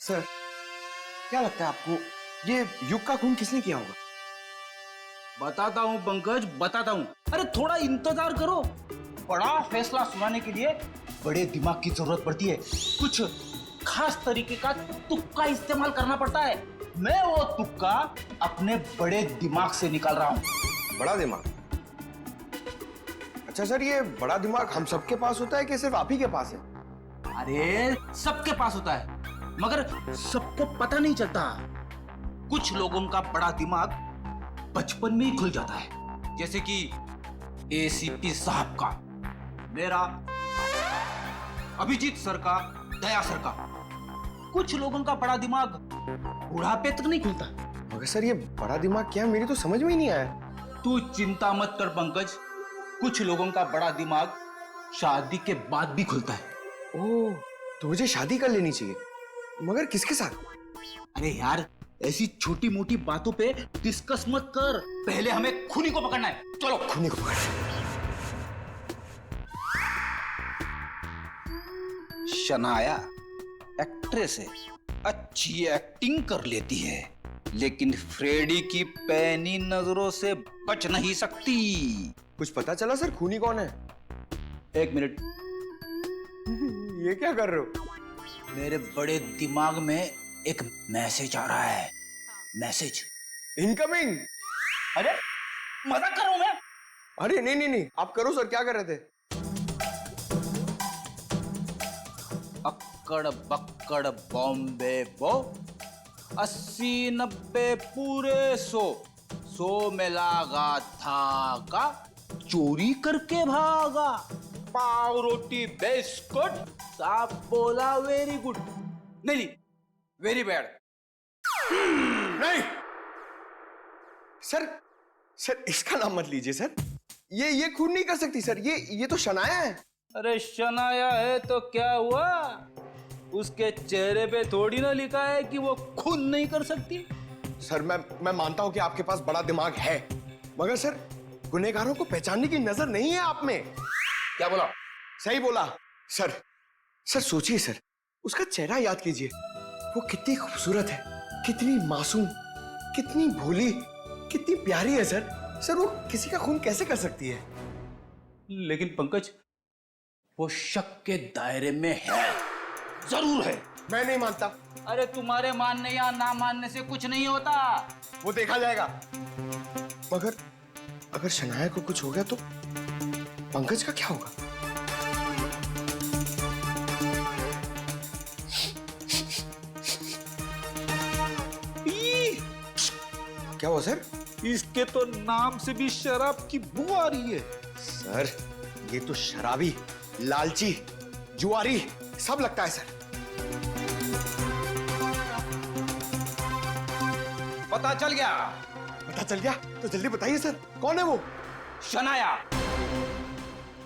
Sir, क्या लगता है आपको ये युग का खून किसने किया होगा? बताता हूँ पंकज, बताता हूँ। अरे थोड़ा इंतजार करो। बड़ा फैसला सुनाने के लिए बड़े दिमाग की जरूरत पड़ती है। कुछ खास तरीके का तुक्का इस्तेमाल करना पड़ता है। मैं वो तुक्का अपने बड़े दिमाग से निकाल रहा हूँ। बड़ा दिमाग? अच्छा सर, ये बड़ा दिमाग हम सबके पास होता है कि सिर्फ आप ही के पास है? अरे सबके पास होता है, मगर सबको पता नहीं चलता। कुछ लोगों का बड़ा दिमाग बचपन में ही खुल जाता है, जैसे कि एसीपी साहब का, मेरा, अभिजीत सर का, दया सर का। कुछ लोगों का बड़ा दिमाग बुढ़ापे तक नहीं खुलता। मगर सर, ये बड़ा दिमाग क्या है, मेरी तो समझ में ही नहीं आया। तू चिंता मत कर पंकज, कुछ लोगों का बड़ा दिमाग शादी के बाद भी खुलता है। ओह, तो मुझे शादी कर लेनी चाहिए, मगर किसके साथ? अरे यार, ऐसी छोटी मोटी बातों पे डिस्कस मत कर, पहले हमें खूनी को पकड़ना है। चलो खूनी को पकड़। शनाया एक्ट्रेस है, अच्छी एक्टिंग कर लेती है, लेकिन फ्रेडी की पैनी नजरों से बच नहीं सकती। कुछ पता चला सर, खूनी कौन है? एक मिनट, ये क्या कर रहे हो? मेरे बड़े दिमाग में एक मैसेज आ रहा है। Message incoming. अरे मजाक कर रहा हूं मैं। अरे नहीं नहीं नहीं, आप करो सर, क्या कर रहे थे? अक्कड़ बक्कड़ बॉम्बे बो, 80-90 पूरे 100 में लागा धागा, चोरी करके भागा, पाव रोटी बिस्कुट, साहब बोला वेरी गुड, नहीं वेरी बैड। नहीं सर, सर इसका नाम मत लीजिए सर। ये खून नहीं कर सकती सर, ये तो शनाया है। अरे शनाया है तो क्या हुआ, उसके चेहरे पे थोड़ी ना लिखा है कि वो खून नहीं कर सकती। सर मैं मानता हूं कि आपके पास बड़ा दिमाग है, मगर सर गुनहगारों को पहचानने की नजर नहीं है आप में। क्या बोला? सही बोला सर। सर सोचिए सर, उसका चेहरा याद कीजिए, वो कितनी खूबसूरत है, कितनी मासूम, कितनी भोली, कितनी प्यारी है सर। सर वो किसी का खून कैसे कर सकती है? लेकिन पंकज, वो शक के दायरे में है, जरूर है। मैं नहीं मानता। अरे तुम्हारे मानने या ना मानने से कुछ नहीं होता। वो देखा जाएगा। मगर अगर शनाया को कुछ हो गया तो पंकज का क्या होगा? क्या हुआ सर? इसके तो नाम से भी शराब की बू आ रही है। सर ये तो शराबी, लालची, जुआरी सब लगता है सर। पता चल गया? पता चल गया तो जल्दी बताइए सर, कौन है वो? Shanaya,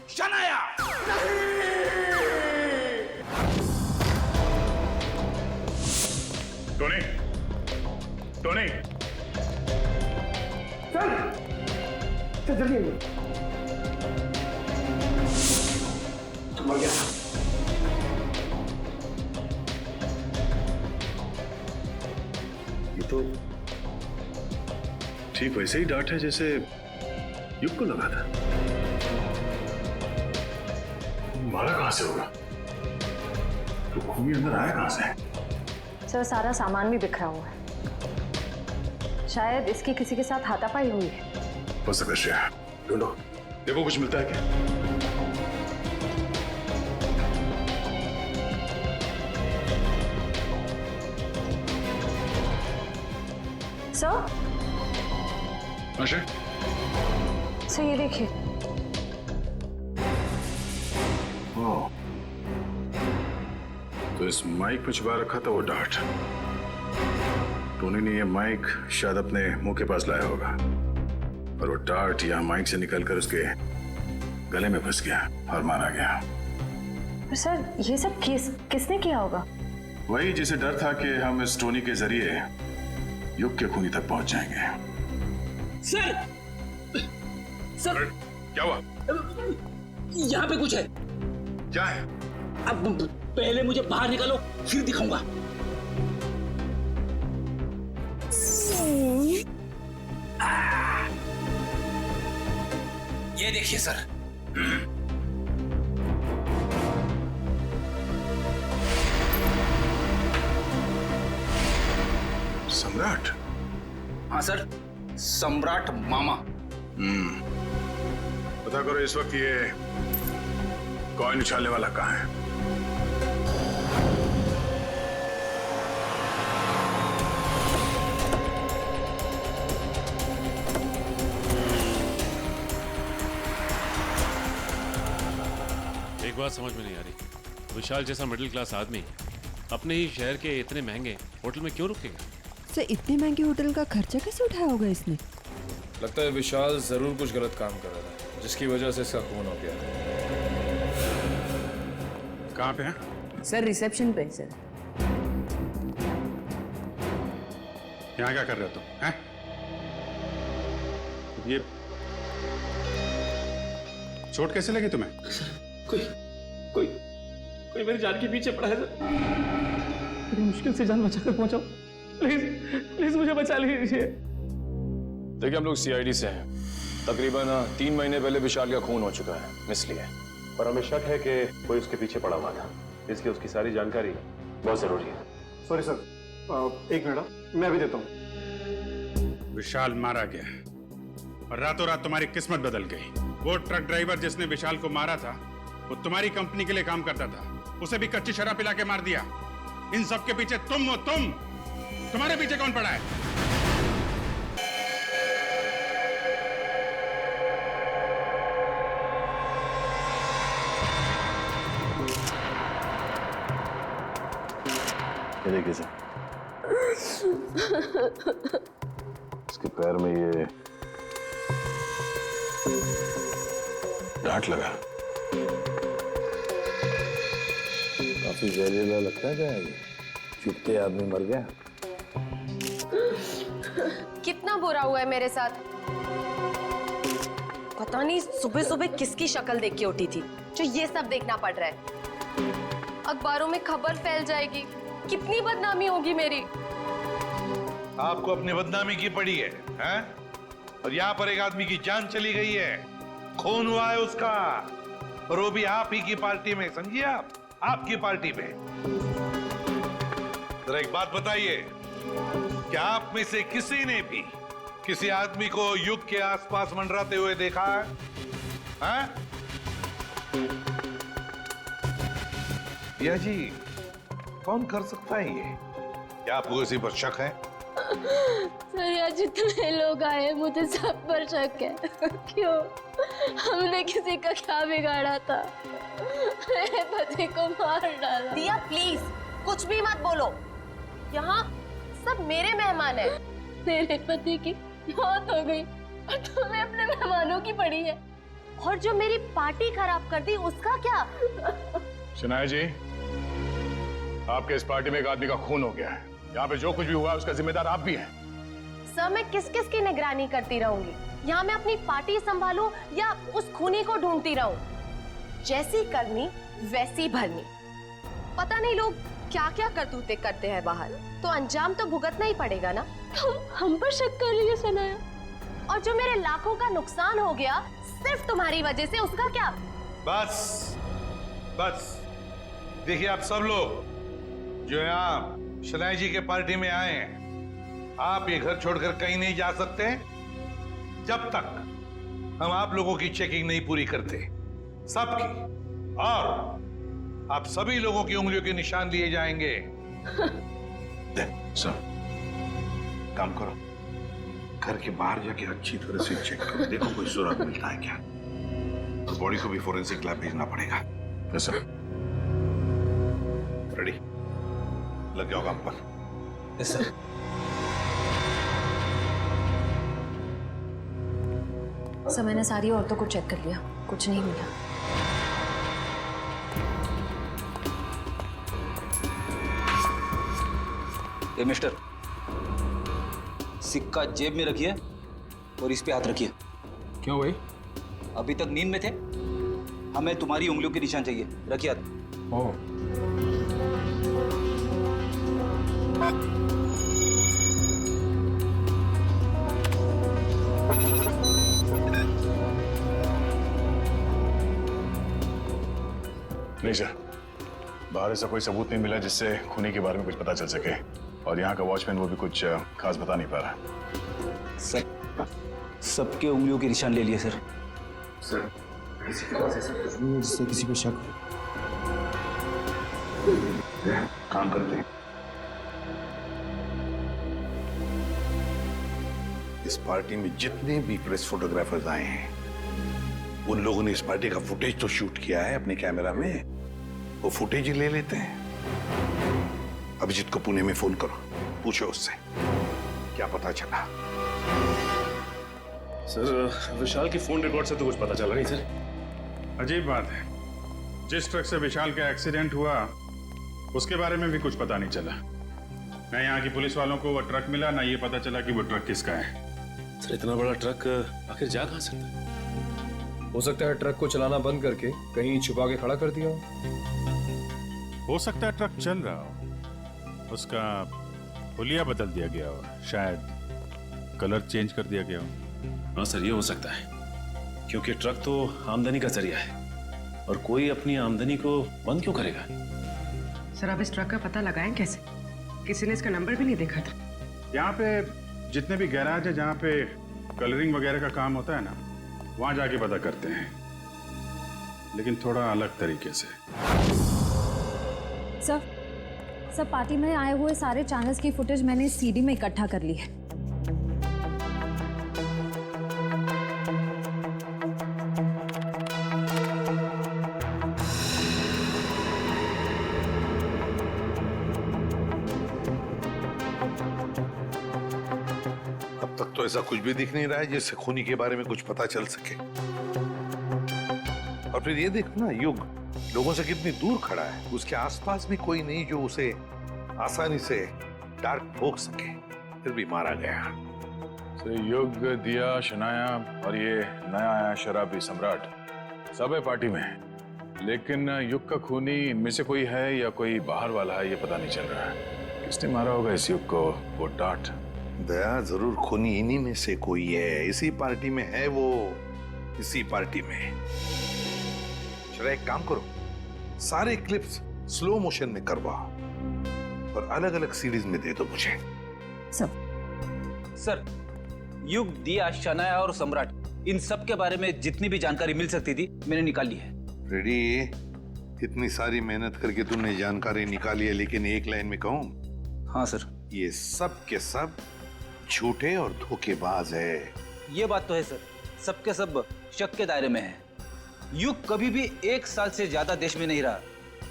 Shanaya. Tony, Tony, sir जल्दी आइए। तुम आ गया। ये तो ठीक वैसे ही डांट है जैसे युग को लगा था। मारा कहां से होगा? तो खूनी अंदर आया कहां से? सर सारा सामान भी बिखरा हुआ है, शायद इसकी किसी के साथ हाथापाई हुई है। हो सकता है श्रेया, ढूंढो, देखो कुछ मिलता है क्या? सर, आशय, सर ये देखिए। ओह, तो इस माइक में छुपा रखा था वो डार्ट। टोनी ने ये माइक शायद अपने मुंह के पास लाया होगा और वो डार्ट यहाँ माइक से निकलकर उसके गले में फंस गया और मारा गया। पर सर ये सब किसने किया होगा? वही जिसे डर था कि हम इस टोनी के जरिए युग के खूनी तक पहुंच जाएंगे। सर, सर क्या हुआ? यहाँ पे कुछ है। क्या है? अब पहले मुझे बाहर निकालो, फिर दिखाऊंगा। ये देखिए सर। सम्राट। हाँ सर, सम्राट मामा। पता करो इस वक्त ये कॉइन उछालने वाला कहाँ है। एक बात समझ में नहीं आ रही, विशाल जैसा मिडिल क्लास आदमी अपने ही शहर के इतने महंगे होटल में क्यों रुकेगा? सर इतने महंगे होटल का खर्चा कैसे उठाया होगा इसने? लगता है विशाल जरूर कुछ गलत काम कर रहा था, जिसकी वजह से इसका खून हो गया। कहाँ पे है? सर रिसेप्शन पे सर। यहाँ क्या कर रहे हो तुम? हैं? ये चोट कैसे लगी तुम्हें? कोई मेरी जान के पीछे पड़ा है सर। मेरी मुश्किल से जान बचाकर पहुंचाओ, प्लीज मुझे बचा लीजिए। देखिए हम लोग सीआईडी से हैं। तकरीबन 3 महीने पहले विशाल का खून हो चुका है, इसलिए। पर हमें शक है कि कोई उसके पीछे पड़ा हुआ था, इसलिए उसकी सारी जानकारी बहुत जरूरी है। सॉरी सर, एक मिनट मैं अभी देता हूँ। विशाल मारा गया और रातों रात तुम्हारी किस्मत बदल गई। वो ट्रक ड्राइवर जिसने विशाल को मारा था वो तुम्हारी कंपनी के लिए काम करता था, उसे भी कच्ची शराब पिला के मार दिया। इन सब के पीछे तुम हो। तुम्हारे पीछे कौन पड़ा है? ये देखिए सर, इसके पैर में ये डांट लगा। काफी जहरीला लगता है क्या ये? चुपते आदमी मर गया। कितना बुरा हुआ है मेरे साथ। पता नहीं सुबह सुबह किसकी शक्ल देख के उठी थी जो ये सब देखना पड़ रहा है। अखबारों में खबर फैल जाएगी, कितनी बदनामी होगी मेरी। आपको अपनी बदनामी की पड़ी है, हैं? और यहाँ पर एक आदमी की जान चली गई है, खून हुआ है उसका, और वो भी आप ही की पार्टी में। समझिए आप, आपकी पार्टी में। जरा एक बात बताइए, क्या आप में से किसी ने भी किसी आदमी को युग के आसपास मंडराते हुए देखा है? हैं? या जी, कौन कर सकता है ये? क्या आपको किसी पर शक है? सर यहाँ जितने लोग आए मुझे सब पर शक है। क्यों? हमने किसी का क्या बिगाड़ा था? मेरे पति को मार डाला। दिया प्लीज कुछ भी मत बोलो, यहाँ सब मेरे मेहमान हैं। मेरे पति की मौत हो गई और तुम्हें अपने मेहमानों की पड़ी है। और जो मेरी पार्टी खराब कर दी उसका क्या? शनाया जी, आपके इस पार्टी में एक आदमी का खून हो गया है। यहाँ पे जो कुछ भी हुआ उसका जिम्मेदार आप भी हैं। सर मैं किस किस की निगरानी करती रहूंगी? यहाँ मैं अपनी पार्टी संभालूं या उस खूनी को ढूंढती रहूं? जैसी करनी वैसी भरनी। पता नहीं लोग क्या क्या करतूते करते हैं बाहर, तो अंजाम तो भुगतना ही पड़ेगा ना। तुम हम पर शक कर रही है सनाया? और जो मेरे लाखों का नुकसान हो गया सिर्फ तुम्हारी वजह से, उसका क्या? बस बस, देखिए आप सब लोग जो यहाँ शनाई जी के पार्टी में आए हैं, आप ये घर छोड़कर कहीं नहीं जा सकते जब तक हम आप लोगों की चेकिंग नहीं पूरी करते, सबकी। और आप सभी लोगों की उंगलियों के निशान लिए जाएंगे। सर, काम करो, घर के बाहर जाके अच्छी तरह से चेक करो, देखो कोई सुराग मिलता है क्या। और बॉडी को भी फोरेंसिक लैब भेजना पड़ेगा। Yes sir. रेडी, लग जाओ काम पर। Yes sir. सर मैंने सारी औरतों को चेक कर लिया, कुछ नहीं मिला। ए मिस्टर, सिक्का जेब में रखिए और इस पे हाथ रखिए। क्यों भाई? अभी तक नींद में थे, हमें तुम्हारी उंगलियों के निशान चाहिए। रखिए हाथ। ओह, सर, बाहर ऐसा कोई सबूत नहीं मिला जिससे खूनी के बारे में कुछ पता चल सके, और यहाँ का वॉचमैन वो भी कुछ खास बता नहीं पा रहा। सर, सबके उंगलियों के निशान ले लिए सर। सर, किसी के पास ऐसा कुछ नहीं है जिससे किसी पे शक हो। काम करते हैं। इस पार्टी में जितने भी प्रेस फोटोग्राफर्स आए हैं, उन लोगों ने इस पार्टी का फुटेज तो शूट किया है अपने कैमरा में, वो फुटेज ही ले लेते हैं। अभिजीत को पुणे में फोन करो, पूछो उससे क्या पता चला। सर, विशाल की फोन रिकॉर्ड से तो कुछ पता चला नहीं सर। अजीब बात है, जिस ट्रक से विशाल का एक्सीडेंट हुआ उसके बारे में भी कुछ पता नहीं चला। न यहाँ की पुलिस वालों को वो ट्रक मिला, ना ये पता चला कि वो ट्रक किसका है। सर, इतना बड़ा ट्रक आखिर जा कहाँ सकता है? हो सकता है ट्रक को चलाना बंद करके कहीं छुपा के खड़ा कर दिया हो सकता है ट्रक चल रहा हो, उसका हुलिया बदल दिया गया हो, शायद कलर चेंज कर दिया गया हो। हाँ सर, ये हो सकता है, क्योंकि ट्रक तो आमदनी का जरिया है, और कोई अपनी आमदनी को बंद क्यों करेगा? सर, आप इस ट्रक का पता लगाएं कैसे? किसी ने इसका नंबर भी नहीं देखा था। यहाँ पे जितने भी गैराज है जहाँ पे कलरिंग वगैरह का काम होता है ना, वहां जाके पता करते हैं, लेकिन थोड़ा अलग तरीके से। सर, पार्टी में आए हुए सारे चैनल्स की फुटेज मैंने सीडी में इकट्ठा कर ली है। अब तक तो ऐसा कुछ भी दिख नहीं रहा है जिससे खूनी के बारे में कुछ पता चल सके। और फिर ये देखो ना, युग लोगों से कितनी दूर खड़ा है, उसके आसपास भी कोई नहीं जो उसे आसानी से डार्क ठोक सके, फिर भी मारा गया। युग, दिया, शनाया और ये नया आया शराबी सम्राट सब है पार्टी में, लेकिन युग का खूनी इनमें से कोई है या कोई बाहर वाला है, ये पता नहीं चल रहा है। किसने मारा होगा इस युग को? वो डांट दया, जरूर खूनी इन्हीं में से कोई है, इसी पार्टी में है वो, इसी पार्टी में। चलो एक काम करो, सारे क्लिप्स स्लो मोशन में करवाओ और अलग अलग सीरीज में दे दो मुझे। सर, युग, दिया, शनाया और सम्राट, इन सब के बारे में जितनी भी जानकारी मिल सकती थी मैंने निकाल ली है। रेडी, इतनी सारी मेहनत करके तुमने जानकारी निकाली है, लेकिन एक लाइन में कहूं? हाँ सर। ये सब के सब झूठे और धोखेबाज है। ये बात तो है सर, सबके सब शक के दायरे में है। युग कभी भी 1 साल से ज्यादा देश में नहीं रहा,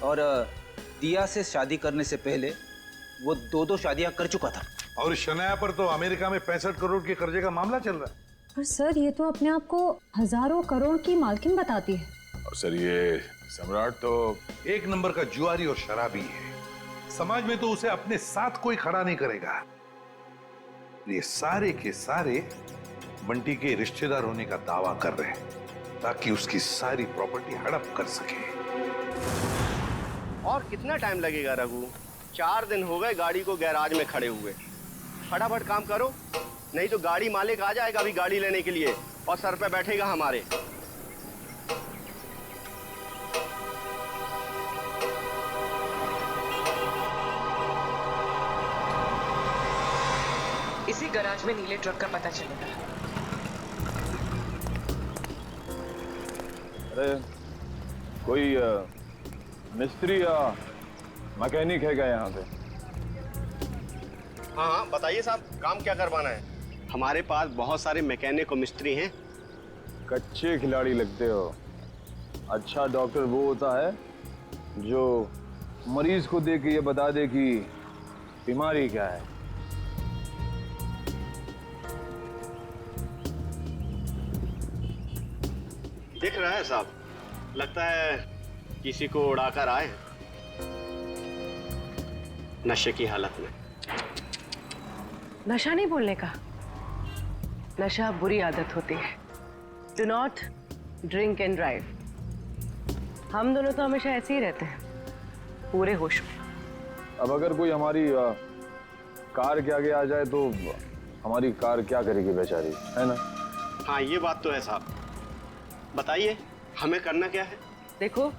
और दिया से शादी करने से पहले वो 2 शादियां कर चुका था। और शनाया पर तो अमेरिका में 65 करोड़ के कर्जे का मामला चल रहा है। पर सर, ये तो अपने आप को हजारों करोड़ की मालकिन बताती है। और सर, ये सम्राट तो 1 नंबर का जुआरी और शराबी है। समाज में तो उसे अपने साथ कोई खड़ा नहीं करेगा। ये सारे के सारे बंटी के रिश्तेदार होने का दावा कर रहे हैं ताकि उसकी सारी प्रॉपर्टी हड़प कर सके। और कितना टाइम लगेगा रघु? 4 दिन हो गए गाड़ी को गैराज में खड़े हुए। फटाफट काम करो, नहीं तो गाड़ी मालिक आ जाएगा अभी गाड़ी लेने के लिए और सर पे बैठेगा हमारे। इसी गैराज में नीले ट्रक का पता चलेगा। अरे कोई मिस्त्री या मैकेनिक है क्या यहाँ पे? हाँ हाँ बताइए साहब, काम क्या करवाना है? हमारे पास बहुत सारे मैकेनिक और मिस्त्री हैं। कच्चे खिलाड़ी लगते हो। अच्छा डॉक्टर वो होता है जो मरीज को देख के ये बता दे कि बीमारी क्या है। दिख रहा है साहब, लगता है किसी को उड़ाकर आए हैं नशे की हालत में। नशा नहीं बोलने का, नशा बुरी आदत होती है। Do not drink and drive. हम दोनों तो हमेशा ऐसे ही रहते हैं, पूरे होश में। अब अगर कोई हमारी कार के आगे आ जाए तो हमारी कार क्या करेगी बेचारी, है ना? हाँ ये बात तो है साहब। बताइए हमें करना क्या है? देखो,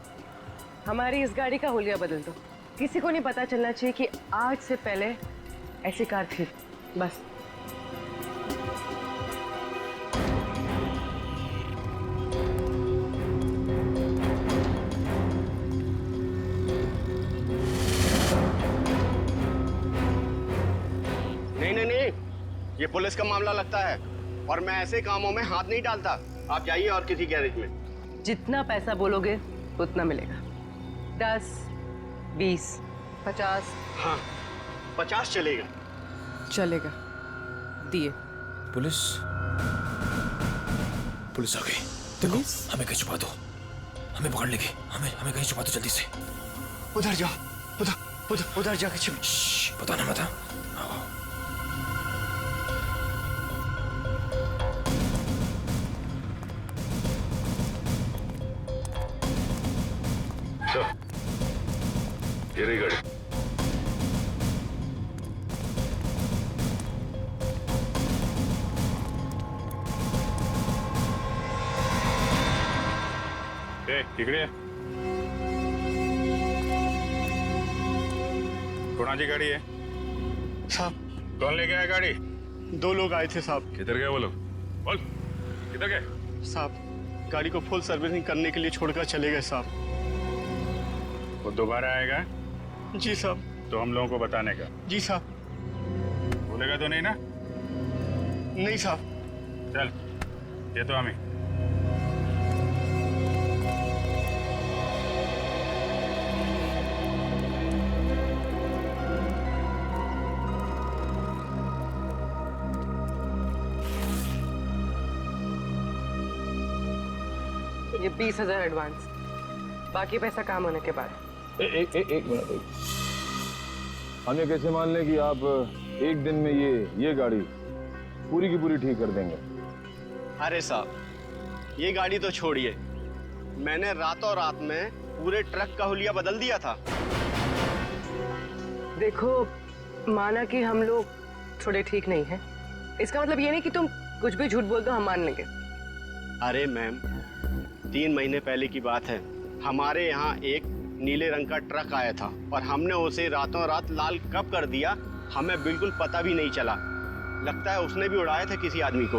हमारी इस गाड़ी का हुलिया बदल दो। किसी को नहीं पता चलना चाहिए कि आज से पहले ऐसी कार थी। बस। नहीं, ये पुलिस का मामला लगता है और मैं ऐसे कामों में हाथ नहीं डालता। आप जाइए और किसी गैरेज में। जितना पैसा बोलोगे उतना मिलेगा। 10, 20, 50। हाँ, 50 चलेगा। चलेगा, दिए। पुलिस पुलिस आ गई। देखो, हमें कहीं छुपा दो, हमें पकड़ लेगी। हमें कहीं छुपा दो जल्दी से। उधर जाओ, उधर जाके छिप। पता ना मत। ये रही गाड़ी। इकडे कोणाची गाड़ी है? साहब, कौन लेके आया गाड़ी? 2 लोग आए थे साहब। किधर गए वो लोग? बोल, किधर गए? साहब, गाड़ी को फुल सर्विसिंग करने के लिए छोड़कर चले गए साहब। वो दोबारा आएगा? जी साहब। तो हम लोगों को बताने का? जी साहब। बोलेगा तो नहीं ना? नहीं साहब। चल, ये तो हमें। ये 20,000 एडवांस, बाकी पैसा काम होने के बाद। एक मिनट। हम ये कैसे मान लें कि आप एक दिन में ये गाड़ी पूरी की पूरी ठीक कर देंगे? अरे साहब, ये गाड़ी तो छोड़िए, मैंने रातों रात में पूरे ट्रक का हुलिया बदल दिया था। देखो, माना कि हम लोग थोड़े ठीक नहीं हैं, इसका मतलब ये नहीं कि तुम कुछ भी झूठ बोल दो हम मान लेंगे। अरे मैम, 3 महीने पहले की बात है, हमारे यहाँ एक नीले रंग का ट्रक आया था और हमने उसे रातों रात लाल कब कर दिया हमें बिल्कुल पता भी नहीं चला। लगता है उसने भी उड़ाया था किसी आदमी को।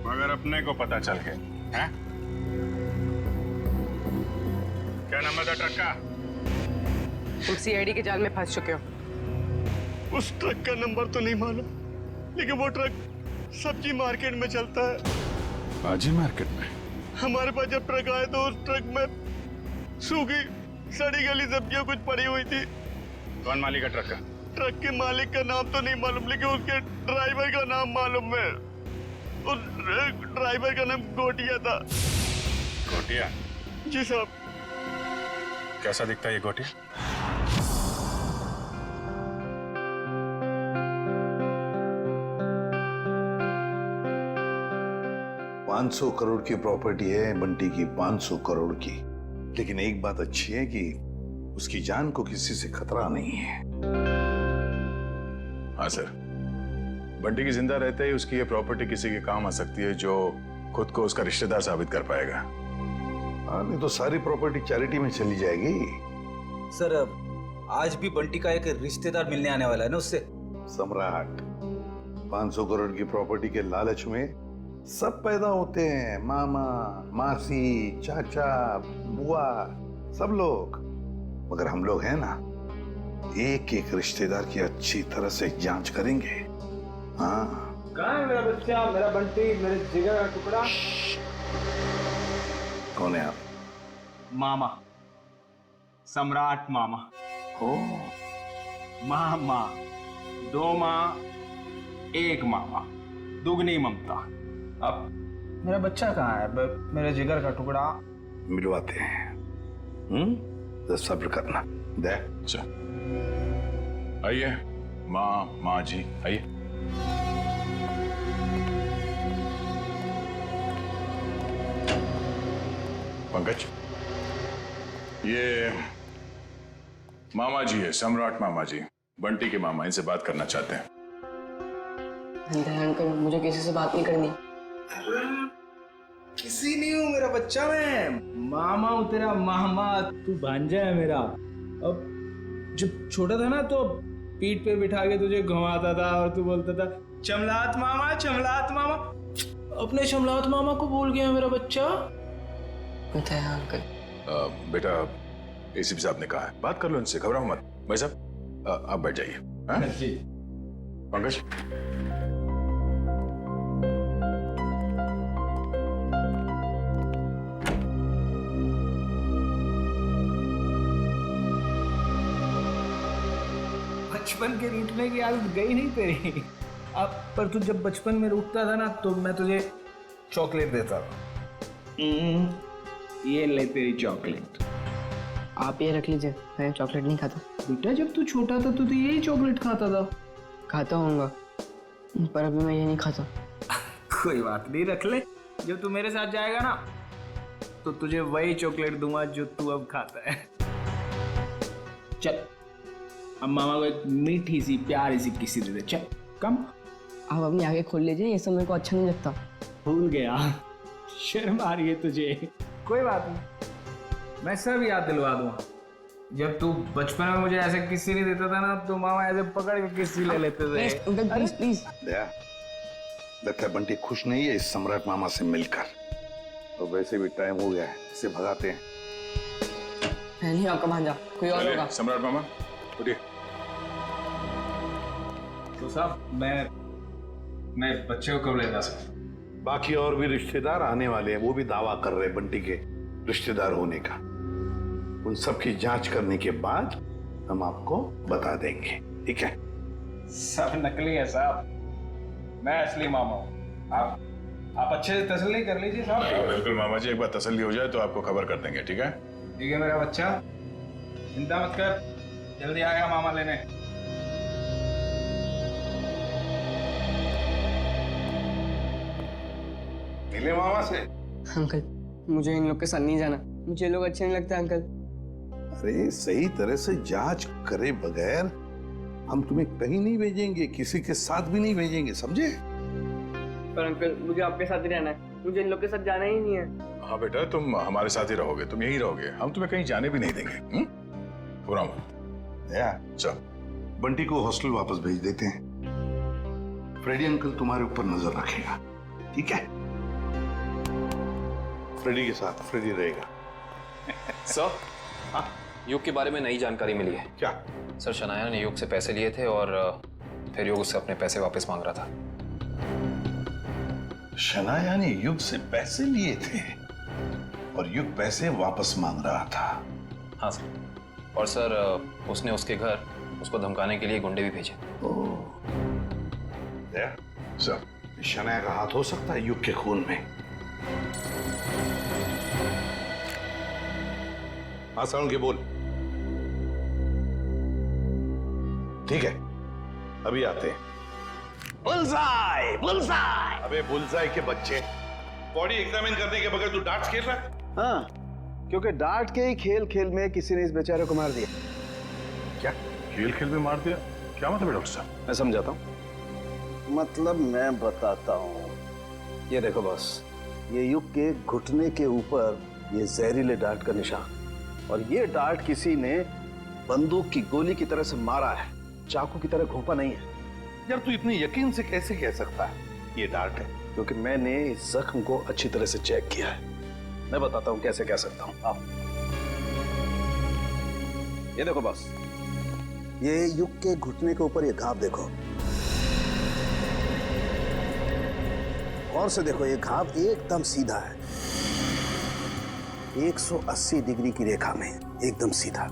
मगर अपने को पता चल गया है? क्या नंबर था ट्रक का? तुम सीआईडी के जाल में फंस चुके हो। उस ट्रक का नंबर तो नहीं मालूम, लेकिन वो ट्रक सब्जी मार्केट में चलता है। सब्जी मार्केट में? हमारे पास जब ट्रक आया तो उस ट्रक में सूखी सड़ी गली सब्जियां कुछ पड़ी हुई थी। कौन मालिक है ट्रक का? ट्रक के मालिक का नाम तो नहीं मालूम, लेकिन उसके ड्राइवर का नाम मालूम है। उस ड्राइवर का नाम गोटिया था। गोटिया? जी साहब। कैसा दिखता है ये गोटिया? 500 करोड़ की प्रॉपर्टी है बंटी की, 500 करोड़ की। लेकिन एक बात अच्छी है कि उसकी जान को किसी से खतरा नहीं है। हाँ सर, बंटी की जिंदा रहते ही उसकी ये प्रॉपर्टी किसी के काम आ सकती है जो खुद को उसका रिश्तेदार साबित कर पाएगा। हाँ, नहीं तो सारी प्रॉपर्टी चैरिटी में चली जाएगी। सर, आज भी बंटी का एक रिश्तेदार मिलने आने वाला है ना उससे। सम्राट, 500 करोड़ की प्रॉपर्टी के लालच में सब पैदा होते हैं, मामा, मासी, चाचा, बुआ, सब लोग। मगर हम लोग हैं ना, एक एक रिश्तेदार की अच्छी तरह से जांच करेंगे। हाँ। कहाँ है मेरा बच्चा, मेरा बंटी, मेरे जिगर का टुकड़ा? कौन है आप? मामा, सम्राट मामा। ओ, मामा, 2 माँ, 1 मामा, दुगनी ममता। अब मेरा बच्चा कहाँ है? मेरे जिगर का टुकड़ा। मिलवाते हैं। तो सब्र करना। दे। अच्छा, आइए माँ जी, आइए। पंकज, ये मामा जी है, सम्राट मामा जी, बंटी के मामा। इनसे बात करना चाहते हैं। ध्यान करो, मुझे किसी से बात नहीं करनी। किसी नहीं हूँ मेरा बच्चा, मैं मामा हूँ तेरा मामा। तू भांजा है मेरा। अब जब छोटा था ना तो पीठ पे बिठा के तुझे घुमाता था और तू बोलता था चमलात मामा, चमलात मामा। अपने चमलात मामा को भूल गया मेरा बच्चा। अंकल बेटा एसीपी साहब ने कहा है, बात कर लो इनसे, घबराओ मत। भाई साहब आप बैठ जाइए। हाँ? जी पंकज बचपन के रूठने की आदत गई नहीं तेरी। अब पर तू जब बचपन में रूठता था ना तो मैं तुझे चॉकलेट देता था। ये ले तेरी चॉकलेट। आप ये रख लीजिए, मैं चॉकलेट नहीं खाता। बेटा जब तू छोटा था तो यही चॉकलेट खाता था। खाता होऊंगा, पर अभी मैं ये नहीं खाता। कोई बात नहीं, रख ले। जब तू मेरे साथ जाएगा ना तो तुझे वही चॉकलेट दूंगा जो तू अब खाता है। चल अब मामा को एक मीठी सी प्यारी सी किसी दे दे। चल कम। आप अपनी आगे खोल लीजिए, ये सब मेरे को अच्छा नहीं लगता। भूल गया, शर्म आ रही है तुझे। कोई बात नहीं, मैं सब याद दिलवा दूंगा। जब तू बचपन में मुझे ऐसे किस्से नहीं देता था ना तो मामा ऐसे पकड़ के किस्से ले लेते थे। Please please. दया, लगता है बंटी खुश नहीं है इस सम्राट मामा से मिलकर। तो वैसे भी टाइम हो गया है, इसे भगाते हैं। नहीं आपका भांजा, कोई और होगा। सम्राट मामा उठिए। तो साहब मैं बच्चे को कब ले जा सकता? बाकी और भी रिश्तेदार आने वाले हैं, वो भी दावा कर रहे हैं बंटी के रिश्तेदार होने का। उन सब की जांच करने के बाद हम आपको बता देंगे, ठीक है? सब नकली है साहब, मैं असली मामा हूँ। आप अच्छे से तसल्ली कर लीजिए साहब। बिल्कुल मामा जी, एक बार तसल्ली हो जाए तो आपको खबर कर देंगे, ठीक है? ठीक है मेरा बच्चा, चिंता मत कर, जल्दी आएगा मामा लेने। मिले मामा से? अंकल मुझे इन लोग के साथ नहीं जाना, मुझे ये लोग अच्छे नहीं लगते अंकल। अरे सही तरह से जांच करे बगैर हम तुम्हें कहीं नहीं भेजेंगे, किसी के साथ भी नहीं भेजेंगे, समझे? पर अंकल मुझे आपके साथ ही रहना है, मुझे इन लोग के साथ जाना ही नहीं है। हाँ बेटा, तुम हमारे साथ ही रहोगे, तुम यहीं रहोगे, हम तुम्हें कहीं जाने भी नहीं देंगे। पूरा चल बंटी को हॉस्टल वापस भेज देते हैं। फ्रेडी अंकल तुम्हारे ऊपर नजर रखेगा, ठीक है? फ्रेडी के साथ फ्रेडी रहेगा। सर युग के बारे में नई जानकारी मिली है। क्या? सर शनाया ने युग से पैसे लिए थे और फिर युग उससे अपने पैसे वापस मांग रहा था। शनाया ने युग से पैसे लिए थे और युग पैसे वापस मांग रहा था? हाँ सर, और सर उसने उसके घर उसको धमकाने के लिए गुंडे भी भेजे। सर शनाया का हाथ हो सकता है युग के खून में। हाँ साउंड के बोल। ठीक है अभी आते हैं। Bullseye, bullseye. अबे बुलसाई के बच्चे, बॉडी एग्जामिन करने के बगैर तू डार्ट्स खेल रहा है? हाँ, क्योंकि डार्ट के ही खेल खेल में किसी ने इस बेचारे को मार दिया। क्या खेल खेल में मार दिया? क्या मतलब है डॉक्टर साहब? मैं समझाता हूँ। मतलब मैं बताता हूँ। ये देखो बॉस, ये युग के घुटने के ऊपर ये जहरीले डार्ट का निशान, और ये डार्ट किसी ने बंदूक की गोली की तरह से मारा है, चाकू की तरह घोंपा नहीं है। यार तू इतने यकीन से कैसे कह सकता है ये डार्ट है? क्योंकि मैंने इस जख्म को अच्छी तरह से चेक किया है। मैं बताता हूँ कैसे कह सकता हूँ। आओ, ये देखो बॉस, ये युग के घुटने के ऊपर ये घाव देखो, और से देखो ये घाव एकदम सीधा है, 180 डिग्री की रेखा में एकदम सीधा।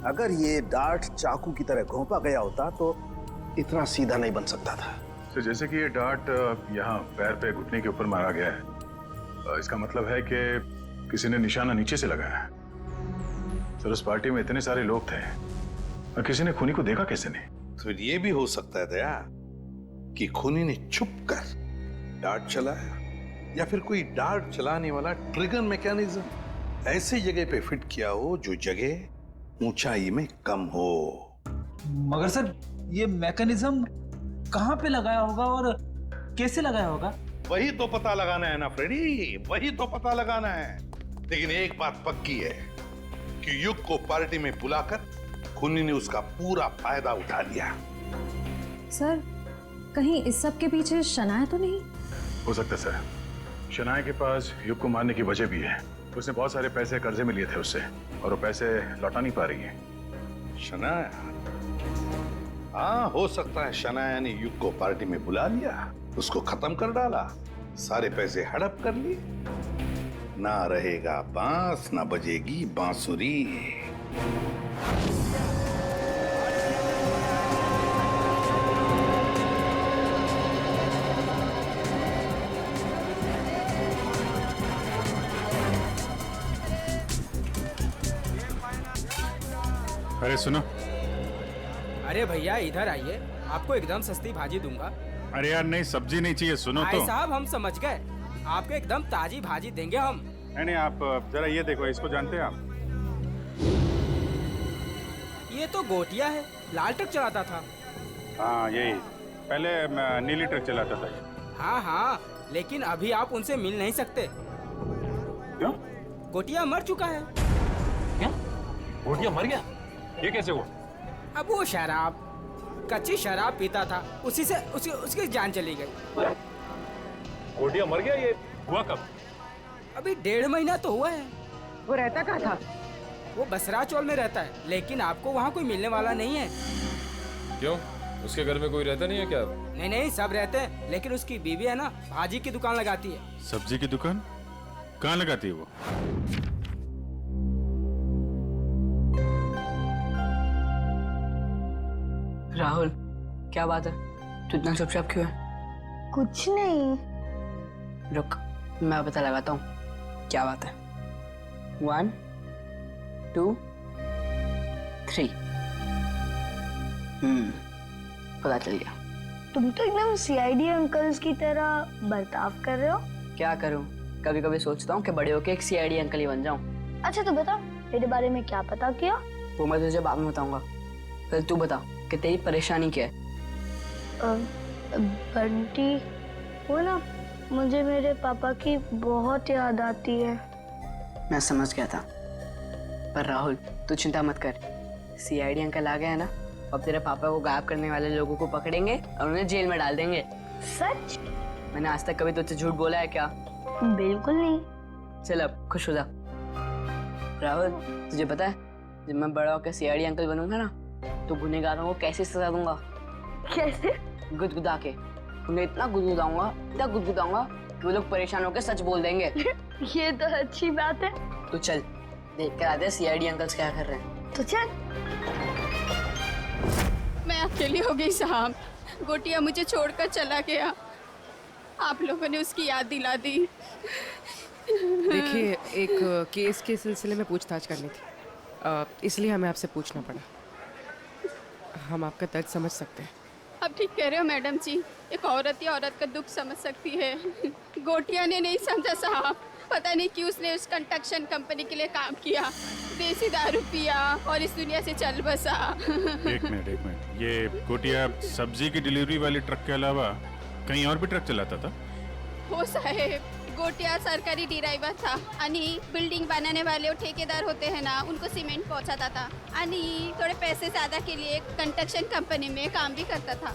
अगर ये डार्ट चाकू की तरह घोंपा गया होता तो इतना सीधा नहीं बन सकता था। तो जैसे कि ये डार्ट यहाँ पैर पे घुटने के ऊपर मारा गया है, इसका मतलब है कि किसी ने निशाना नीचे से लगाया है। सर उस पार्टी में इतने सारे लोग थे और किसी ने खूनी को देखा कैसे नहीं? तो ये भी हो सकता है दया कि खूनी ने छुप कर डार्ट चलाया, या फिर कोई डार्ट चलाने वाला ट्रिगर मैकेनिज्म ऐसे जगह पे फिट किया हो जो जगह ऊंचाई में कम हो। मगर सर ये मैकेनिज्म कहाँ पे लगाया होगा और कैसे लगाया होगा? वही तो पता लगाना है ना फ्रेडी, वही तो पता लगाना है। लेकिन एक बात पक्की है कि युग को पार्टी में बुलाकर खूनी ने उसका पूरा फायदा उठा लिया। सर, कहीं इस सब के पीछे शनाया तो नहीं? हो सकता है सर। शनाया के पास युग को मारने की वजह भी है। उसने बहुत सारे पैसे कर्जे में लिए थे उससे और वो पैसे लौटा नहीं पा रही है। शनाया? हाँ, हो सकता है शनाया ने युग को पार्टी में बुला लिया, उसको खत्म कर डाला, सारे पैसे हड़प कर लिए। ना रहेगा बांस, ना बजेगी बांसुरी। अरे सुनो। अरे भैया इधर आइए, आपको एकदम सस्ती भाजी दूंगा। अरे यार नहीं, सब्जी नहीं चाहिए, सुनो तो। भाई साहब हम समझ गए, आपको एकदम ताजी भाजी देंगे हम। नहीं, आप जरा ये देखो, इसको जानते हैं आप? ये तो गोटिया है, लाल ट्रक चलाता था। हाँ यही, पहले नीली ट्रक चलाता था। हाँ हाँ, लेकिन अभी आप उनसे मिल नहीं सकते। क्यों? गोटिया मर चुका है। क्या? गोटिया मर गया? ये कैसे हुआ? अब वो शराब, कच्ची शराब पीता था, उसी से उसकी जान चली गई। गोटिया मर गया? ये हुआ कब? अभी 1.5 महीना तो हुआ है। वो रहता कहाँ था? वो बसरा चौल में रहता है, लेकिन आपको वहाँ कोई मिलने वाला नहीं है। क्यों? उसके घर में कोई रहता नहीं है क्या? नहीं नहीं, सब रहते हैं, लेकिन उसकी बीवी है ना, भाजी की दुकान लगाती है। सब्जी की दुकान? कहाँ लगाती है वो? राहुल, क्या बात है? तू इतना चुपचाप क्यों है? कुछ नहीं। रुक, मैं पता लगाता हूँ क्या बात है। 1 2 3। पता चल गया। तुम तो एकदम सीआईडी अंकल्स की तरह बर्ताव कर रहे हो। क्या करूँ, कभी कभी सोचता हूँ कि बड़े होके एक सीआईडी अंकल ही बन जाऊँ। अच्छा तो बता, मेरे बारे में क्या पता किया? वो मैं तुझे बाद में बताऊंगा। पहले तू बता कि तेरी परेशानी क्या है? बंटी, वो ना, मुझे मेरे पापा की बहुत याद आती है। मैं समझ गया था, पर राहुल तू चिंता मत कर। सीआईडी अंकल आ गया है ना, अब तेरे पापा को गायब करने वाले लोगों को पकड़ेंगे और उन्हें जेल में डाल देंगे। सच? मैंने आज तक कभी तुझसे झूठ बोला है क्या? बिल्कुल नहीं। चल अब खुश हो जा। राहुल, तुझे पता है जब मैं बड़ा होकर सीआईडी अंकल बनूंगा ना, तो गुनहगारों को कैसे सजा दूंगा? कैसे? गुदगुदा के। उन्हें इतना गुदगुदाऊंगा कि वो लोग परेशान होकर सच बोल देंगे। ये तो अच्छी बात है। तो चल देख कर आते हैं सीआईडी अंकल्स क्या कर रहे हैं। तो चल। मैं अकेली हो गई साहब, गोटिया मुझे छोड़कर चला गया। आप लोगों ने उसकी याद दिला दी। देखिए, एक केस के सिलसिले में पूछताछ करनी थी, इसलिए हमें आपसे पूछना पड़ा। हम आपका दर्द समझ सकते हैं। आप ठीक कह रहे हो मैडम जी, एक औरत या औरत का दुख समझ सकती है। गोटिया ने नहीं समझा साहब, पता नहीं क्यों उसने उस कंस्ट्रक्शन कंपनी के लिए काम किया, देसी दारू पिया और इस दुनिया से चल बसा। एक मिनट, ये गोटिया सब्जी की डिलीवरी वाली ट्रक के अलावा कहीं और भी ट्रक चलाता था? हो साहेब, गोटिया सरकारी ड्राइवर था आणि बिल्डिंग बनाने वाले वो ठेकेदार होते हैं ना, उनको सीमेंट पहुंचाता था आणि थोड़े पैसे ज्यादा के लिए कंस्ट्रक्शन कंपनी में काम भी करता था।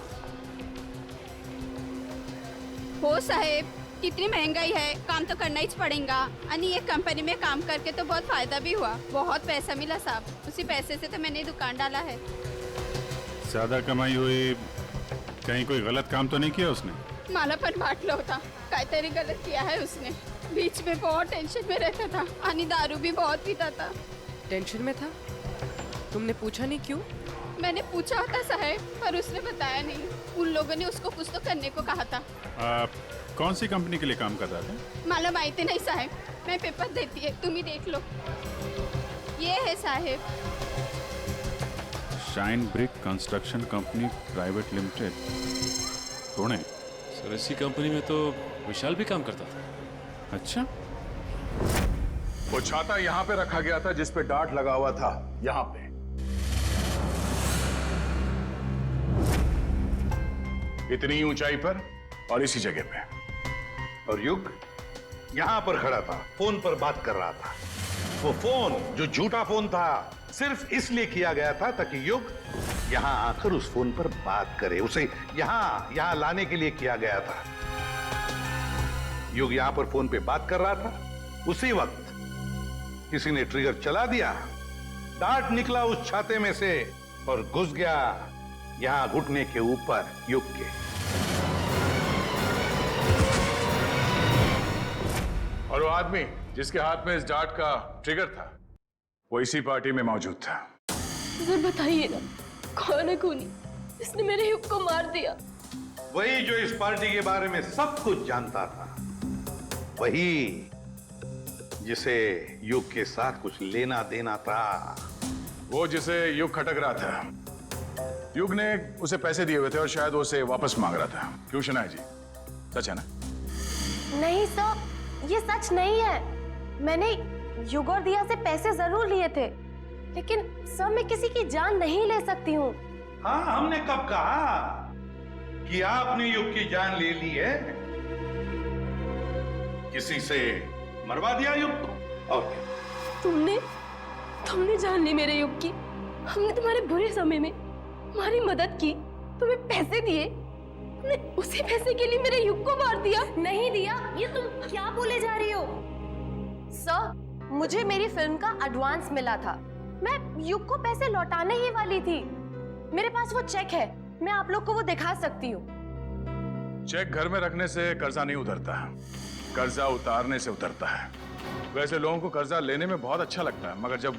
हो साहेब, कितनी महंगाई है, काम तो करना ही पड़ेगा। आणि ये कंपनी में काम करके तो बहुत फायदा भी हुआ, बहुत पैसा मिला साहब। उसी पैसे से तो मैंने दुकान डाला है। ज्यादा कमाई हुई, कहीं कोई गलत काम तो नहीं किया उसने? मला पण वाटलं होता काहीतरी गलत किया है उसने। बीच में बहुत टेंशन में रहता था आणि दारू भी बहुत पीता था। टेंशन में था? तुमने पूछा नहीं क्यों? मैंने पूछा था साहब, पर उसने बताया नहीं। उन लोगों ने उसको कुछ तो करने को कहा था। कौन सी कंपनी के लिए काम कर रहा था? मला माहिती नहीं साहब, मैं पेपर देती है, तुम ही देख लो। ये है साहब, shine brick construction company private limited, Pune. Sir इसी कंपनी में तो विशाल भी काम करता था। अच्छा। वो छाता यहाँ पे रखा गया था जिस पे डार्ट लगा हुआ था, यहाँ पे। इतनी ऊंचाई पर और इसी जगह पे। और युग यहां पर खड़ा था, फोन पर बात कर रहा था। वो फोन जो झूठा फोन था सिर्फ इसलिए किया गया था ताकि युग यहां आकर उस फोन पर बात करे। उसे यहां लाने के लिए किया गया था। युग यहां पर फोन पे बात कर रहा था, उसी वक्त किसी ने ट्रिगर चला दिया, डार्ट निकला उस छाते में से और घुस गया यहां घुटने के ऊपर युग के। और वो आदमी जिसके हाथ में इस डार्ट का ट्रिगर था वो इसी पार्टी में मौजूद था। सर बताइए ना, कौन है खूनी? इसने मेरे युग को मार दिया। वही जो इस पार्टी के बारे में सब कुछ जानता था, वही जिसे युग के साथ कुछ लेना देना था। वो जिसे युग खटक रहा था। युग ने उसे पैसे दिए हुए थे और शायद वो उसे वापस मांग रहा था। क्यों शनाया जी, सच है ना? नहीं सर, ये सच नहीं है। मैंने युग और दिया से पैसे जरूर लिए थे, लेकिन सर मैं किसी की जान नहीं ले सकती हूँ। हाँ, हमने कब कहा कि आपने युग की जान ले ली है? किसी से मरवा दिया युग को। और तुमने जान ली मेरे युग की। हमने तुम्हारे बुरे समय में तुम्हारी मदद की, तुम्हें पैसे दिए, तुमने उसी पैसे के लिए मेरे युग को मार दिया। नहीं दिया, ये तुम क्या बोले जा रही हो? सर, मुझे मेरी फिल्म का एडवांस मिला था। मैं युग को पैसे लौटाने ही वाली थी। मेरे पास वो चेक है, मैं आप लोग को वो दिखा सकती हूँ। चेक घर में रखने से कर्जा नहीं उतरता, कर्जा उतारने से उतरता है। वैसे लोगों को कर्जा लेने में बहुत अच्छा लगता है, मगर जब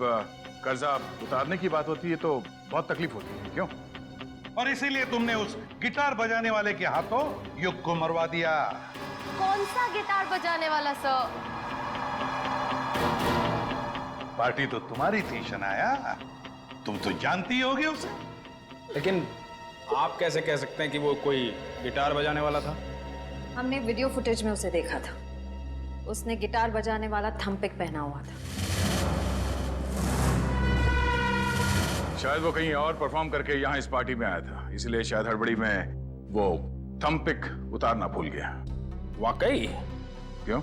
कर्जा उतारने की बात होती है तो बहुत तकलीफ होती है। क्यों? और इसीलिए तुमने उस गिटार बजाने वाले के हाथों युग को मरवा दिया। कौन सा गिटार बजाने वाला सर? पार्टी तो तुम्हारी थी शनाया, तुम तो जानती होगी उसे। लेकिन आप कैसे कह सकते हैं कि वो कोई गिटार बजाने वाला था? हमने वीडियो फुटेज में उसे देखा था। उसने गिटार बजाने वाला थंपिक पहना हुआ था। शायद वो कहीं और परफॉर्म करके यहाँ इस पार्टी में आया था, इसलिए शायद हड़बड़ी में वो थंपिक उतारना भूल गया। वाकई? क्यों,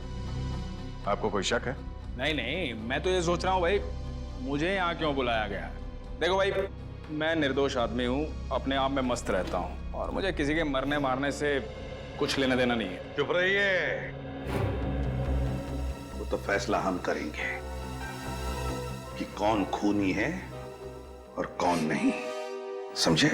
आपको कोई शक है? नहीं, मैं तो ये सोच रहा हूँ भाई, मुझे यहाँ क्यों बुलाया गया? देखो भाई, मैं निर्दोष आदमी हूँ, अपने आप में मस्त रहता हूँ और मुझे किसी के मरने मारने से कुछ लेना देना नहीं है। चुप रहिए, वो तो फैसला हम करेंगे कि कौन खूनी है और कौन नहीं, समझे?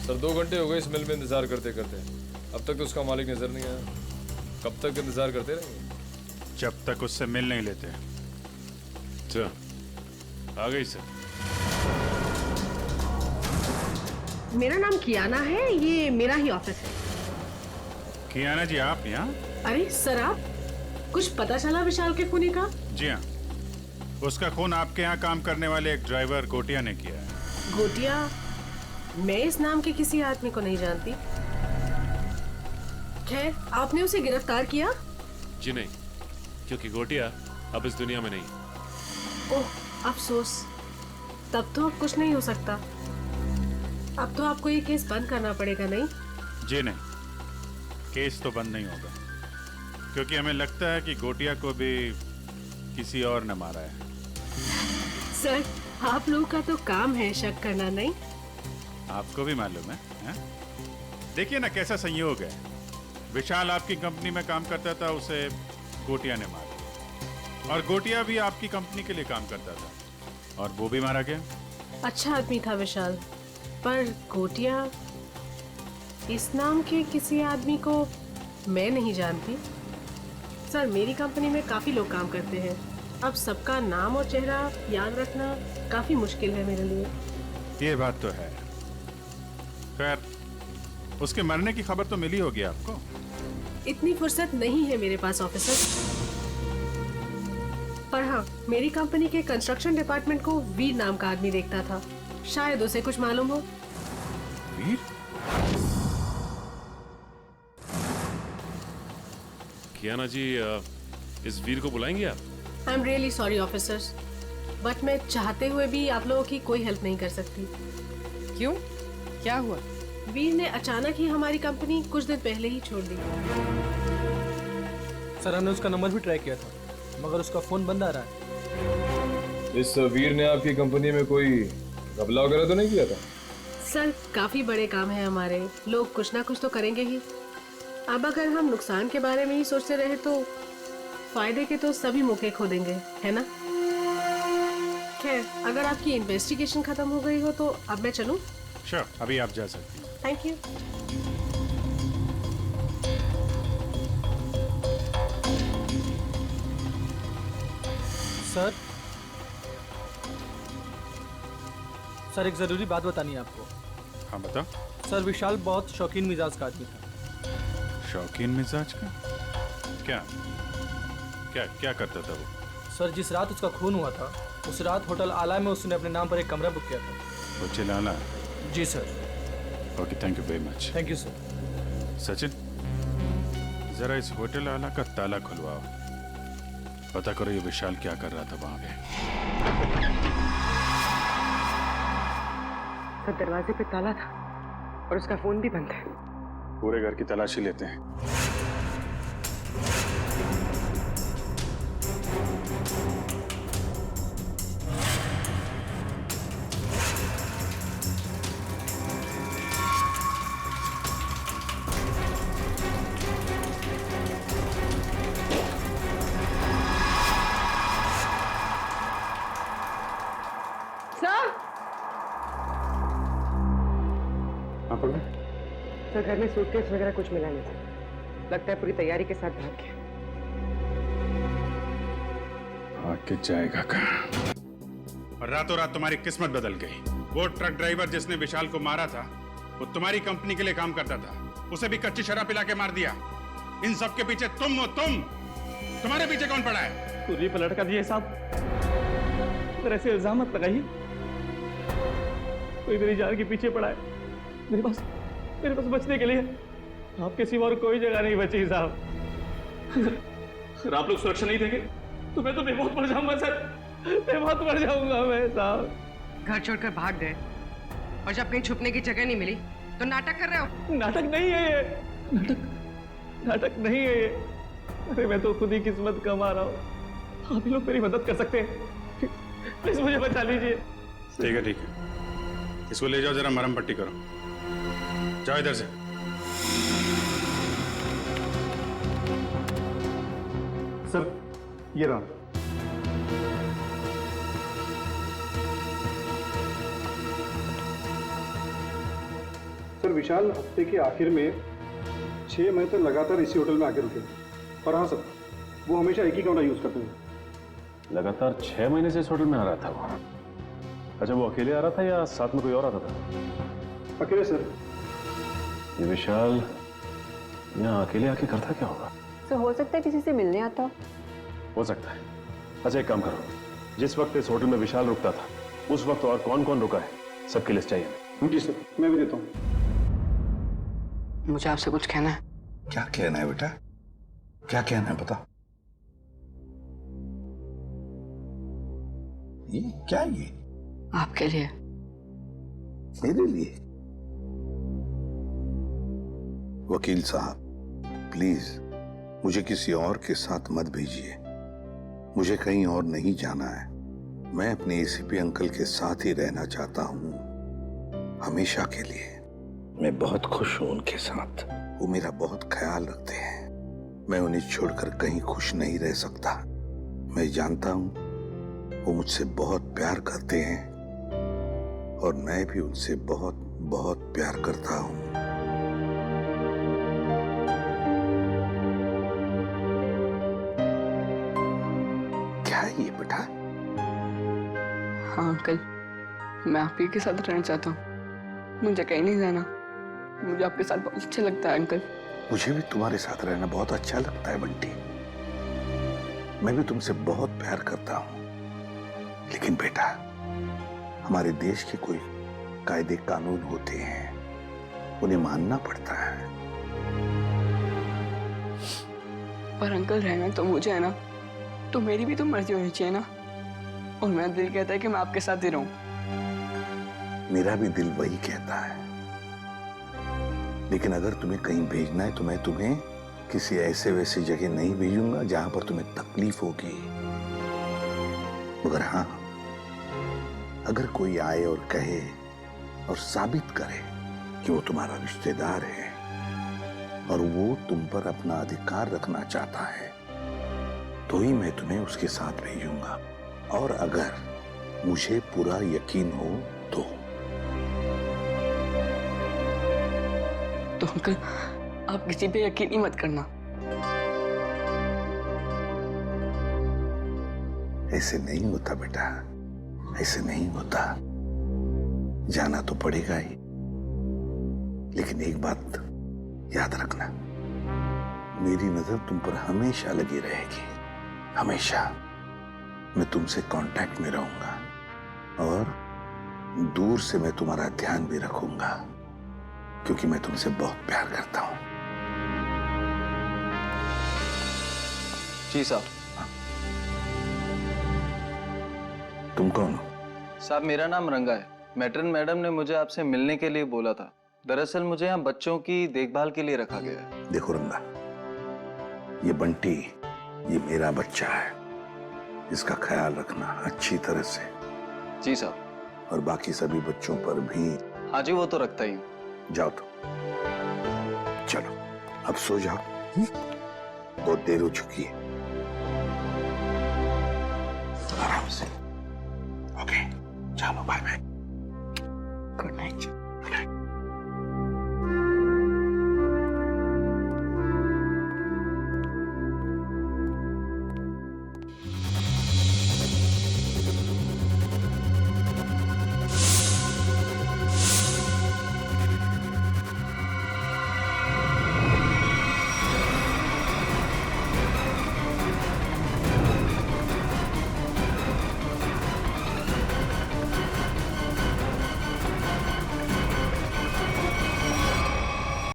सर 2 घंटे हो गए इस मिल में इंतजार करते करते, अब तक तो उसका मालिक नजर नहीं आया। कब तक इंतजार करते रहेंगे? जब तक उससे मिल नहीं लेते। अच्छा, आ गई सर। मेरा नाम कियाना है, ये मेरा ही ऑफिस है। कियाना जी, आप यहाँ? अरे सर, आप कुछ पता चला विशाल के खूनी का? जी हाँ, उसका खून आपके यहाँ काम करने वाले एक ड्राइवर गोटिया ने किया है। गोटिया? मैं इस नाम के किसी आदमी को नहीं जानती। खैर, आपने उसे गिरफ्तार किया? जी नहीं, क्योंकि गोटिया अब इस दुनिया में नहीं। ओह, अफसोस। तब तो अब कुछ नहीं हो सकता। अब तो आपको ये केस बंद करना पड़ेगा, नहीं? जी नहीं, केस तो बंद नहीं होगा, क्योंकि हमें लगता है कि गोटिया को भी किसी और ने मारा है। सर, आप लोगों का तो काम है शक करना, नहीं? आपको भी मालूम है? देखिए ना कैसा संयोग है। विशाल आपकी कंपनी में काम करता था, उसे गोटिया ने मारा, और गोटिया भी आपकी कंपनी के लिए काम करता था और वो भी मारा गया। अच्छा आदमी था विशाल, पर गोटिया, इस नाम के किसी आदमी को मैं नहीं जानती। सर, मेरी कंपनी में काफी लोग काम करते हैं, अब सबका नाम और चेहरा याद रखना काफी मुश्किल है मेरे लिए। ये बात तो है। खैर, उसके मरने की खबर तो मिली होगी आपको। इतनी फुर्सत नहीं है मेरे पास ऑफिसर, पर हाँ, मेरी कंपनी के कंस्ट्रक्शन डिपार्टमेंट को वीर नाम का आदमी देखता था, शायद उसे कुछ मालूम हो। वीर? कियाना जी, इस वीर को बुलाएंगे आप? I am really sorry officers, but मैं चाहते हुए भी आप लोगों की कोई हेल्प नहीं कर सकती। क्यों? क्या हुआ? वीर ने अचानक ही हमारी कंपनी कुछ दिन पहले ही छोड़ दी। सर हमने उसका नंबर भी ट्राई किया था, मगर उसका फोन बंद आ रहा है। इस वीर ने आपकी कंपनी में कोई घपला वगैरह तो नहीं किया था? सर काफी बड़े काम है हमारे, लोग कुछ ना कुछ तो करेंगे ही। अब अगर हम नुकसान के बारे में ही सोचते रहे तो फायदे के तो सभी मौके खो देंगे, है ना? खैर, अगर आपकी इन्वेस्टिगेशन खत्म हो गई हो तो अब मैं चलूं? श्योर, अभी आप जा सकती हैं। Thank you. सर एक जरूरी बात बतानी है आपको। हाँ बताओ। सर विशाल बहुत शौकीन मिजाज का आदमी था। शौकीन मिजाज का? क्या क्या क्या करता था वो? सर जिस रात उसका खून हुआ था उस रात होटल आला में उसने अपने नाम पर एक कमरा बुक किया था। होटल आला? जी sir. Okay, thank you very much. Thank you sir. Sachin, जरा इस होटल आला का ताला खुलवाओ, पता करो ये विशाल क्या कर रहा था वहां पे। सर दरवाजे पे ताला था और उसका फोन भी बंद है। पूरे घर की तलाशी लेते हैं। सर घर में सूटकेस वगैरह कुछ मिला नहीं था, लगता है पूरी तैयारी के साथ भाग गया। आके जाएगा कहाँ? और रातों रात तुम्हारी किस्मत बदल गई। वो ट्रक ड्राइवर जिसने विशाल को मारा था वो तुम्हारी कंपनी के लिए काम करता था, उसे भी कच्ची शराब पिला के मार दिया। इन सब के पीछे तुम हो। तुम्हारे पीछे कौन पड़ा है? पूरी पलट कर दिए साहब, पर ऐसे इल्जाम मत लगाइए। कोई मेरी जान के पीछे पड़ा है। मेरे पास बचने के लिए आपके सिवा और कोई जगह नहीं बची साहब। अगर आप लोग सुरक्षा नहीं देंगे तो मैं तो बेमौत मर जाऊंगा सर, बेमौत मर जाऊंगा मैं साहब। घर छोड़कर भाग गए और जब कहीं छुपने की जगह नहीं मिली तो नाटक कर रहे हो? नाटक नहीं है ये, नाटक नहीं है ये। अरे मैं तो खुद ही किस्मत कमा रहा हूँ। आप लोग मेरी मदद कर सकते हैं, प्लीज मुझे बचा लीजिए। ठीक है ठीक है, इसको ले जाओ, जरा मरहम पट्टी करो। जाओ इधर से। सर ये रहा। सर विशाल हफ्ते के आखिर में 6 महीने तक लगातार इसी होटल में आके रुके। और हाँ सर, वो हमेशा एक ही कमरा यूज करते हैं। लगातार 6 महीने से इस होटल में आ रहा था वो? अच्छा, वो अकेले आ रहा था या साथ में कोई और आता था? अकेले सर। ये विशाल यहाँ अकेले आके करता क्या होगा? तो हो सकता है किसी से मिलने आता हो सकता है। अच्छा एक काम करो, जिस वक्त इस होटल में विशाल रुकता था उस वक्त और कौन कौन रुका है सबकी लिस्ट चाहिए हमें। जी सर, मैं भी देता हूँ। मुझे आपसे कुछ कहना है। क्या कहना है बेटा? क्या कहना है बता। ये क्या है? ये आपके लिए। मेरे लिए? वकील साहब प्लीज मुझे किसी और के साथ मत भेजिए। मुझे कहीं और नहीं जाना है। मैं अपने एसीपी अंकल के साथ ही रहना चाहता हूँ, हमेशा के लिए। मैं बहुत खुश हूँ उनके साथ। वो मेरा बहुत ख्याल रखते हैं। मैं उन्हें छोड़कर कहीं खुश नहीं रह सकता। मैं जानता हूँ वो मुझसे बहुत प्यार करते हैं और मैं भी उनसे बहुत बहुत प्यार करता हूँ। क्या है ये बेटा? हाँ अंकल, मैं आप ही के साथ रहना चाहता हूँ। मुझे कहीं नहीं जाना। मुझे आपके साथ बहुत अच्छा लगता है अंकल। मुझे भी तुम्हारे साथ रहना बहुत अच्छा लगता है बंटी। मैं भी तुमसे बहुत प्यार करता हूँ। लेकिन बेटा, हमारे देश के कोई कायदे कानून होते हैं, उन्हें मानना पड़ता है। पर अंकल रहना तो मुझे है ना, तो मेरी भी तो मर्जी होनी चाहिए ना। और मेरा दिल कहता है कि मैं आपके साथ ही रहूं। मेरा भी दिल वही कहता है, लेकिन अगर तुम्हें कहीं भेजना है तो मैं तुम्हें किसी ऐसे वैसी जगह नहीं भेजूंगा जहां पर तुम्हें तकलीफ होगी। मगर हाँ, अगर कोई आए और कहे और साबित करे कि वो तुम्हारा रिश्तेदार है और वो तुम पर अपना अधिकार रखना चाहता है, तो ही मैं तुम्हें उसके साथ भेजूंगा। और अगर मुझे पूरा यकीन हो तो अंकल आप किसी पे यकीन ही मत करना। ऐसे नहीं होता बेटा, ऐसे नहीं होता। जाना तो पड़ेगा ही, लेकिन एक बात याद रखना, मेरी नजर तुम पर हमेशा लगी रहेगी, हमेशा। मैं तुमसे कांटेक्ट में रहूंगा और दूर से मैं तुम्हारा ध्यान भी रखूंगा, क्योंकि मैं तुमसे बहुत प्यार करता हूं। जी साहब। तुम कौन हो? साहब मेरा नाम रंगा है। मैट्रन मैडम ने मुझे आपसे मिलने के लिए बोला था। दरअसल मुझे यहाँ बच्चों की देखभाल के लिए रखा गया है। देखो रंगा, ये बंटी, ये मेरा बच्चा है, इसका ख्याल रखना अच्छी तरह से। जी साहब। और बाकी सभी बच्चों पर भी। हाँ जी, वो तो रखता ही हूँ। जाओ तो, चलो अब सो जाओ, बहुत देर हो चुकी है। आराम से। ओके, चलो बाय बाय।